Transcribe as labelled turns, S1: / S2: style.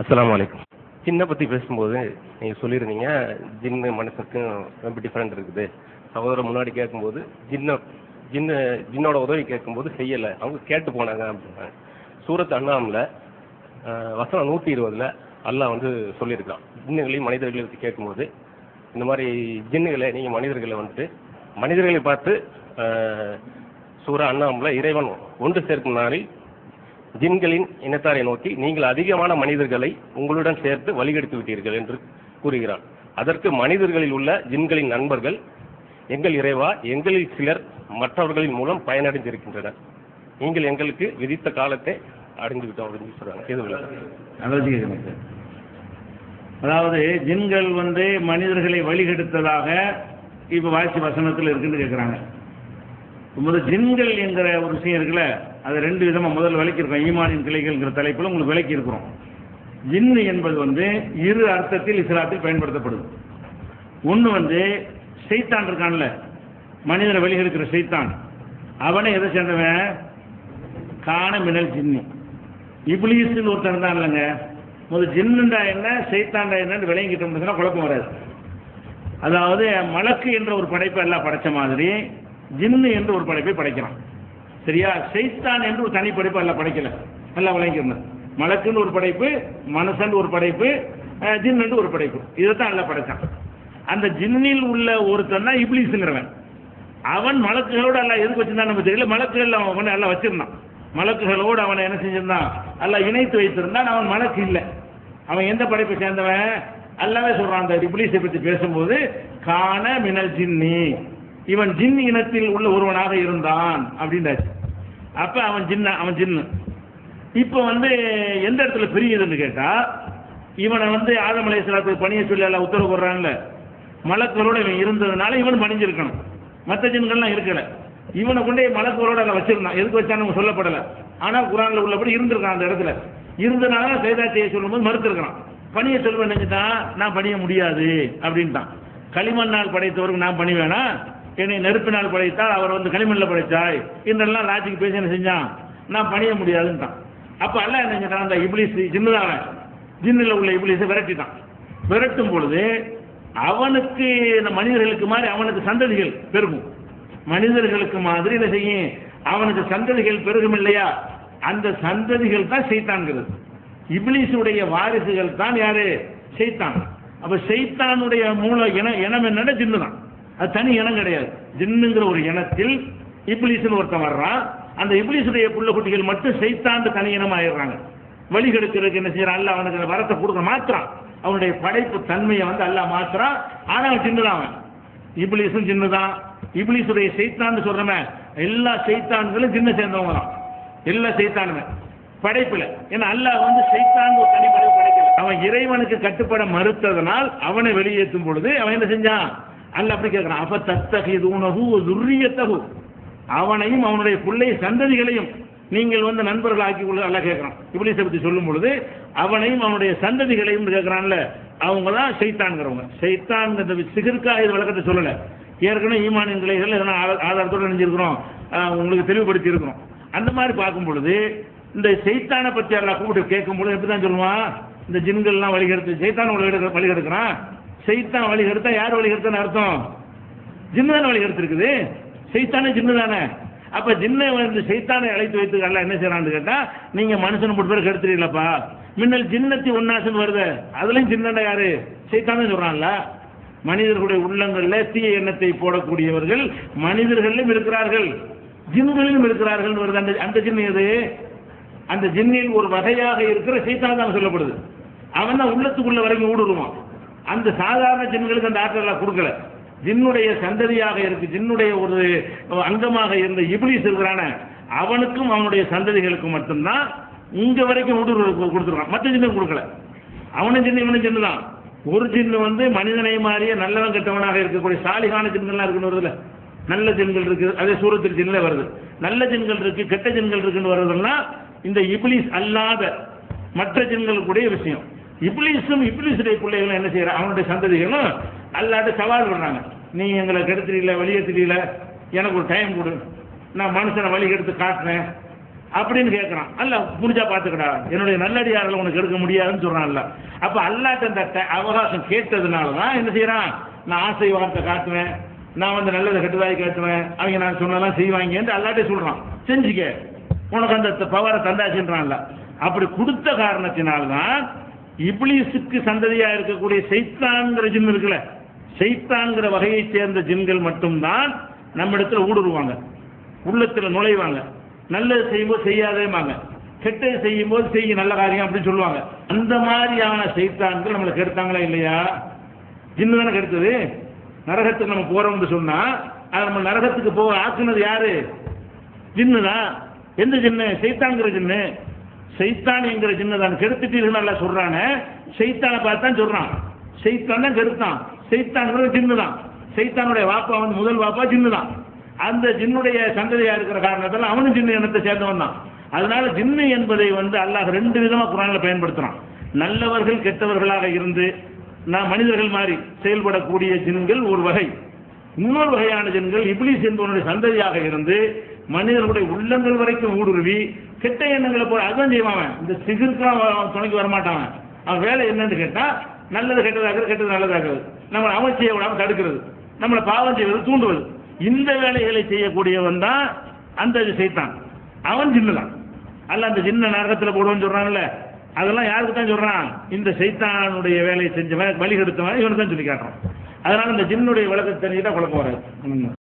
S1: அஸ்ஸலாமு அலைக்கும். ஜின்னை பற்றி பேசும்போது நீங்கள் சொல்லியிருந்தீங்க, ஜின்னு மனுஷனுக்கும் ரொம்ப டிஃப்ரெண்ட் இருக்குது. சகோதரர் முன்னாடி கேட்கும்போது ஜின்னோட உதவி கேட்கும்போது செய்யலை, அவங்க கேட்டு போனாங்க அப்படின்னாங்க. சூரத் அன்ஆம்ல வசனம் 120 அல்லாஹ் வந்து சொல்லியிருக்கான், ஜின்னுகளையும் மனிதர்களை பற்றி கேட்கும்போது இந்த மாதிரி ஜின்னுகளை நீங்கள் மனிதர்களை பார்த்து சூரா அன்ஆம்ல இறைவன் ஒன்று சேர்க்கும் நாளில் ஜின்களின் இனத்தாரை நோக்கி நீங்கள் அதிகமான மனிதர்களை உங்களுடன் சேர்த்து வழிகெடுத்து விட்டீர்கள் என்று கூறுகிறான். அதற்கு மனிதர்களில் உள்ள ஜின்களின் நண்பர்கள், எங்கள் இறைவா, எங்களில் சிலர் மற்றவர்களின் மூலம் பயனடைந்திருக்கின்றனர், நீங்கள் எங்களுக்கு விதித்த காலத்தை அடைந்து விட்டோம் அப்படின்னு சொல்றாங்க.
S2: அதாவது ஜின்கள் வந்து மனிதர்களை வழிகெடுத்ததாக இப்ப வாசி வசனத்தில் இருக்குன்னு கேட்கிறாங்க. முதல் ஜின்கள் என்கிற ஒரு விஷயம் இருக்குல்ல, அது ரெண்டு விதமா முதல்ல விளக்கியிருக்கோம். ஈமானின் கிளைகள்ங்கிற தலைப்பில் உங்களுக்கு விளக்கி இருக்கிறோம். ஜின்னு என்பது வந்து இரு அர்த்தத்தில் இஸ்லாத்தில் பயன்படுத்தப்படுது. ஒன்று வந்து ஷைத்தான் இருக்கான்ல, மனிதரை வழிகெடுக்கிற ஷைத்தான், அவனை எதை சேர்ந்தவன்? காண மினல் ஜின்னி, இப்லீஸ்ன்னு ஒருத்தர் தான் இல்லைங்க. முதல் ஜின்னுண்டா என்ன, ஷைத்தான்டா என்னன்னு விளங்கிட்டோம்னா குழப்பம் வராது. அதாவது மலக்கு என்ற ஒரு படைப்பை எல்லாம் படைச்ச மாதிரி ஜின்னு என்று ஒரு படைப்பை படைக்கிறான். சரியா? ஷைத்தான் என்று ஒரு தனி படைப்பு எல்லாம் படைக்கல, எல்லாம் விளங்கிருந்தேன். மலக்குன்னு ஒரு படைப்பு, மனுஷன் ஒரு படைப்பு, ஜின் என்று ஒரு படைப்பு, இதைத்தான் எல்லாம் படைச்சான். அந்த ஜின்னில் உள்ள ஒருத்தன் தான் இப்லீஸ்ங்கிறவன். அவன் மலக்குகளோடு எல்லாம் எதுக்கு வச்சிருந்தான் நம்ம தெரியல, மலக்குகள் அவன் எல்லாம் வச்சிருந்தான். மலக்குகளோடு அவனை என்ன செஞ்சிருந்தான், எல்லாம் இணைத்து வைத்திருந்தான். அவன் மலக்கு இல்லை. அவன் எந்த படைப்பை சேர்ந்தவன்? அல்லாவே சொல்றான் அந்த இப்லீஸை பற்றி பேசும்போது, கான மினல் ஜின்னி, இவன் ஜின் இனத்தில் உள்ள ஒருவனாக இருந்தான் அப்படின்றாச்சு. அப்ப அவன் ஜின்னு. இப்ப வந்து எந்த இடத்துல பிரியுதுன்னு கேட்டா, இவனை வந்து ஆதம் அலைஹிஸ்ஸலாத்துக்கு பணியை சொல்லி எல்லாம் உத்தரவு போடுறான்ல, மலக்குகளோட இவன் இருந்ததுனால இவன் பணிஞ்சிருக்கணும், மற்ற ஜின்கள்லாம் இருக்கல. இவனை கொண்டே மலக்குகளோட எல்லாம் வச்சிருந்தான். எதுக்கு வச்சான்னு சொல்லப்படலை, ஆனா குரான்ல உள்ளபடி இருந்திருக்கான். அந்த இடத்துல இருந்தனால சைதாத்தியை சொல்லும்போது மறுத்திருக்கிறான். பணியை சொல்லுவேன் நினைச்சுட்டான், நான் பணிய முடியாது அப்படின்ட்டான். களிமண்ணால் படைத்தவருக்கு நான் பணி வேணா, என்னை நெருப்பினால் படைத்தால் அவர் வந்து களிமண்ணில் படைத்தாய் என்றெல்லாம் லாஜிக்கு பேசி என்ன செஞ்சான், நான் பணிய முடியாதுன்ட்டான். அப்ப அல்ல என்ன செஞ்சான், அந்த இப்லீஸ் ஜின்னுதான், ஜின்னில் உள்ள இப்லீஸை விரட்டிட்டான். விரட்டும் பொழுது அவனுக்கு இந்த மனிதர்களுக்கு மாதிரி அவனுக்கு சந்ததிகள் பெருகும். மனிதர்களுக்கு மாதிரி என்ன செய்யும், அவனுக்கு சந்ததிகள் பெருகும் இல்லையா, அந்த சந்ததிகள் தான் ஷைத்தான்கிறது. இப்லீஸுடைய வாரிசுகள் தான் யாரு? ஷைத்தான். அப்ப ஷைத்தானுடைய மூல இனம் என்னன்னா ஜின்னு தான். அது தனி இனம் கிடையாது. ஜின்னுங்கிற ஒரு இனத்தில் இப்லீஸ்னு ஒருத்தன் வர்றான். அந்த இப்லீஸுடைய புள்ள குட்டிகள் மட்டும் ஷைத்தான் தனி இனம் ஆயிடுறாங்க. வழிகெடுக்கிறதுக்கு என்ன செய்யறான், அல்ல அவனுக்கு வரத்தை கொடுக்க மாத்திரான். அவனுடைய படைப்பு தன்மையை வந்து அல்லாஹ் மாத்திரான். ஆனா அவன் ஜின்னு தான். அவன் இப்லீஸும் ஜின்னு தான். இப்லீஸுடைய ஷைத்தான் சொல்றமே, எல்லா ஷைத்தான்களும் ஜின்னை சேர்ந்தவங்க தான், எல்லா ஷைத்தானுமே படைப்புல. ஏன்னா அல்லாஹ் வந்து ஷைத்தான் ஒரு தனி படைப்பு படைக்கல. அவன் இறைவனுக்கு கட்டுப்பட மறுத்ததனால் அவனை வெளியேற்றும் பொழுது அவன் என்ன செஞ்சான், அல்லாஹ் அப்படி கேட்கிறான், அப்ப தத்தகிதுனஹு துர்ரியத்தஹு, அவனையும் அவனுடைய பிள்ளை சந்ததிகளையும் நீங்கள் வந்து நண்பர்கள் ஆக்கி கொள்ள அல்லாஹ் கேட்கிறான். இப்லீஸை பத்தி சொல்லும் பொழுது அவனையும் அவனுடைய சந்ததிகளையும் கேட்கிறான்ல, அவங்க தான் ஷைத்தான்ங்கிறவங்க. ஷைத்தான்ங்கிற சிகருக்காக இது விளக்கத்தை சொல்லல, ஏற்கனவே ஈமானின் கிளைகள் இதெல்லாம் ஆதாரத்தோடு நினைஞ்சிருக்கிறோம், உங்களுக்கு தெளிவுபடுத்தி இருக்கிறோம். அந்த மாதிரி பார்க்கும் பொழுது இந்த ஷைத்தானை பற்றி எல்லாம் கூப்பிட்டு கேட்கும் பொழுது எப்படிதான் சொல்லுவான், இந்த ஜின்கள்லாம் வழிகெடுத்து ஷைத்தான் வழிகெடுக்கிறான். ஷைத்தான் வழிகெடுத்தா யார் வழிகெடுத்தான்னு அர்த்தம்? ஜின்னு தானே வழிகெடுத்துருக்குது, ஷைத்தானே ஜின்னு தானே. அப்ப ஜின்னை வந்து ஷைத்தானை அழைத்து வைத்து எல்லாம் என்ன செய்யறான்னு கேட்டா, நீங்க மனுஷன் 3 பேர் கெடுத்துறீங்களப்பா, மின்னல் ஜின்னத்தி ஒன்னாசுன்னு வருது, அதுலயும் ஜின்னண்டா யாரு? ஷைத்தானே சொல்றான்ல. மனிதர்களுடைய உள்ளங்கள்ல தீய எண்ணத்தை போடக்கூடியவர்கள் மனிதர்களிலும் இருக்கிறார்கள், ஜின்களிலும் இருக்கிறார்கள் வருது. அந்த ஜின்னு எது? அந்த ஜின்னில் ஒரு வகையாக இருக்கிற ஷைத்தான் தான் சொல்லப்படுது. அவன் தான் உள்ளத்துக்குள்ள வரைக்கும் ஊடுருவான். அந்த சாதாரண ஜின்களுக்கு அந்த ஆற்றல் கொடுக்கல. ஜின்னுடைய சந்ததியாக இருக்கு, ஜின்னுடைய ஒரு அங்கமாக இருந்த இப்லீஸ் இருக்கிறான, அவனுக்கும் அவனுடைய சந்ததிகளுக்கும் மட்டும்தான் இங்க வரைக்கும் ஊடுருவ கொடுத்துருக்கான், மற்ற ஜின்னுக்கு கொடுக்கல. அவனும் ஜின்னு இவனும் ஜின்னு தான். ஒரு ஜின்னு வந்து மனிதனை மாறிய நல்லவன் கெட்டவனாக இருக்கக்கூடிய சாலிகான ஜின்கள்லாம் இருக்குன்னு வருதுல்ல, நல்ல ஜின்கள் இருக்கு, அதே சூரத்தில் ஜின்ல வருது. நல்ல ஜின்கள் இருக்கு, கெட்ட ஜின்கள் இருக்குன்னு வருதுன்னா இந்த இப்லீஸ் அல்லாத மற்ற ஜின்கள் கூடிய விஷயம். இப்லீஸும் இப்லீஸுடைய பிள்ளைகளும் என்ன செய்யறாங்க, அவனுடைய சந்ததிகளும் அல்லாட்ட சவால் பண்றாங்க, நீ எங்களை கெடுத்துறீல, வெளியேற்றுறீல, எனக்கு ஒரு டைம் கொடு, நான் மனுஷனை வழி எடுத்து காட்டுறேன், அப்படின்னு கேட்கறான். அல்ல முடிஞ்சா பாத்துக்கடா, என்னுடைய நல்லடியாரில் உனக்கு எடுக்க முடியாதுன்னு சொல்றான்ல. அப்ப அல்லாட்ட அந்த அவகாசம் கேட்டதுனால தான் என்ன செய்யறான், நான் ஆசை வார்த்தை காட்டுவேன், நான் வந்து நல்லதை கெட்டதாய் காட்டுவேன், அவங்க நான் சொன்னதெல்லாம் செய்வாங்க அல்லாட்டே சொல்றான். செஞ்சுக்க, உனக்கு அந்த பவரை தந்தாச்சுன்றான்ல. அப்படி கொடுத்த காரணத்தினால்தான் இப்லீஸுக்கு சந்ததியா இருக்கக்கூடிய சைத்தான்கிற ஜின் இருக்குல்ல, சைத்தான்கிற வகையை சேர்ந்த ஜின்கள் மட்டும்தான் நம்ம இடத்துல ஊடுருவாங்க, உள்ளத்துல நுழைவாங்க. நல்லது செய்யும்போது செய்யாதேமாங்க, கெட்டது செய்யும் போது செய்ய நல்ல காரியம் அப்படின்னு சொல்லுவாங்க. அந்த மாதிரியான சைத்தான்கள் நம்மளை கெடுத்தாங்களா இல்லையா? ஜின்னு தானே கெடுத்தது. நரகத்துக்கு நம்ம போறோம்னு சொன்னா அது நம்ம நரகத்துக்கு போக ஆக்குனது யாரு? ஜின்னு தான். எந்த ஜின்னு? சைத்தான்கிற ஜின்னு. சைத்தான் என்கிற ஜின்னு தான் கெடுத்துட்டீர்கள் நல்லா சொல்றானே. சைத்தானை பார்த்தான் சொல்றான், சைத்தான் தான் கெடுத்தான். சைத்தான்கிற ஜின்னு தான். சைத்தானுடைய வாப்பா வந்து முதல் வாப்பா ஜின்னு தான். அந்த ஜின்னுடைய சந்ததியா இருக்கிற காரணத்தால் அவனும் ஜின்னு இனத்தை சேர்ந்தவன் தான். அதனால ஜின்னு என்பதை வந்து அல்லாஹ் ரெண்டு விதமா குர்ஆன்ல பயன்படுத்துறான். நல்லவர்கள் கெட்டவர்களாக இருந்து நான் மனிதர்கள் மாதிரி செயல்படக்கூடிய ஜின்கள் ஒரு வகை. இன்னொரு வகையான ஜின்கள் இப்லீஸ் என்பவனுடைய சந்ததியாக இருந்து மனிதர்களுடைய உள்ளங்கள் வரைக்கும் ஊடுருவி கெட்ட எண்ணங்களை போல அதான் செய்வான். இந்த சிகிருக்கெல்லாம் துணைக்கு வரமாட்டான். அவன் வேலை என்னன்னு கேட்டா நல்லது கெட்டதாக்குறது, கெட்டது நல்லதாக்குறது, நம்மளை அவன் செய்ய விடாம தடுக்கிறது, நம்மளை பாவம் செய்வது தூண்டுவது, இந்த வேலைகளை செய்யக்கூடியவன் தான் அந்த சைத்தான். அவன் ஜின்னு தான். அல்ல அந்த ஜின்ன நரகத்தில் போடுவோன்னு சொல்றான்ல, அதெல்லாம் யாருக்கு தான் சொல்றான்? இந்த சைத்தானுடைய வேலையை செஞ்சவன் வழி கெடுத்தவன் இவனுக்கு தான் சொல்லி காட்டுறான். அதனால இந்த ஜின்னுடைய விளக்கத்தை தெரிஞ்சுட்டா குழப்பம் வராது.